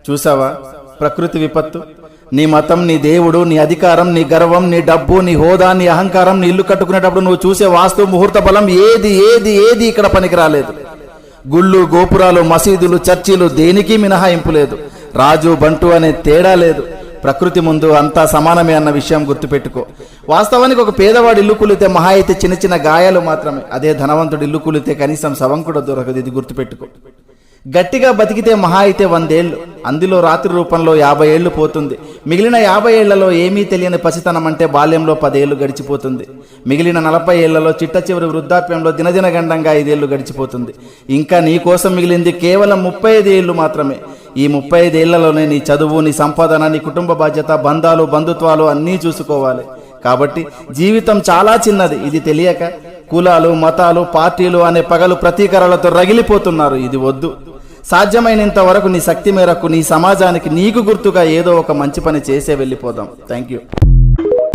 చూసావా ప్రకృతి విపత్తు? నీ మతం, నీ దేవుడు, నీ అధికారం, నీ గర్వం, నీ డబ్బు, నీ హోదా, నీ అహంకారం, నీ ఇల్లు కట్టుకునేటప్పుడు నువ్వు చూసే వాస్తు ముహూర్త బలం ఏది ఏది ఏది ఇక్కడ పనికి రాలేదు. గుళ్ళు, గోపురాలు, మసీదులు, చర్చిలు దేనికి మినహాయింపు లేదు. రాజు బంటు అనే తేడా లేదు. ప్రకృతి ముందు అంతా సమానమే అన్న విషయం గుర్తుపెట్టుకో. వాస్తవానికి ఒక పేదవాడు ఇల్లు కూలితే మహా అయితే చిన్న చిన్న గాయాలు మాత్రమే. అదే ధనవంతుడు ఇల్లు కూలితే కనీసం శవం కూడా దొరకదు. ఇది గుర్తుపెట్టుకో. గట్టిగా బతికితే మహా అయితే 100 ఏళ్ళు, అందులో రాత్రి రూపంలో 50 ఏళ్ళు పోతుంది. మిగిలిన 50 ఏళ్లలో ఏమీ తెలియని పసితనం అంటే బాల్యంలో 10 ఏళ్ళు గడిచిపోతుంది. మిగిలిన 40 ఏళ్లలో చిట్ట చివరి వృద్ధాప్యంలో దినదిన గండంగా 5 ఏళ్ళు గడిచిపోతుంది. ఇంకా నీ కోసం మిగిలింది కేవలం 35 ఏళ్ళు మాత్రమే. ఈ 35 ఏళ్లలోనే నీ చదువు, నీ సంపాదన, నీ కుటుంబ బాధ్యత, బంధాలు, బంధుత్వాలు అన్నీ చూసుకోవాలి. కాబట్టి జీవితం చాలా చిన్నది. ఇది తెలియక కులాలు, మతాలు, పార్టీలు అనే పగలు ప్రతీకారాలతో రగిలిపోతున్నారు. ఇది వద్దు. సాధ్యమైనంత వరకు నీ శక్తి మేరకు నీ సమాజానికి నీకు గుర్తుగా ఏదో ఒక మంచి పని చేసే వెళ్ళిపోదాం. Thank you.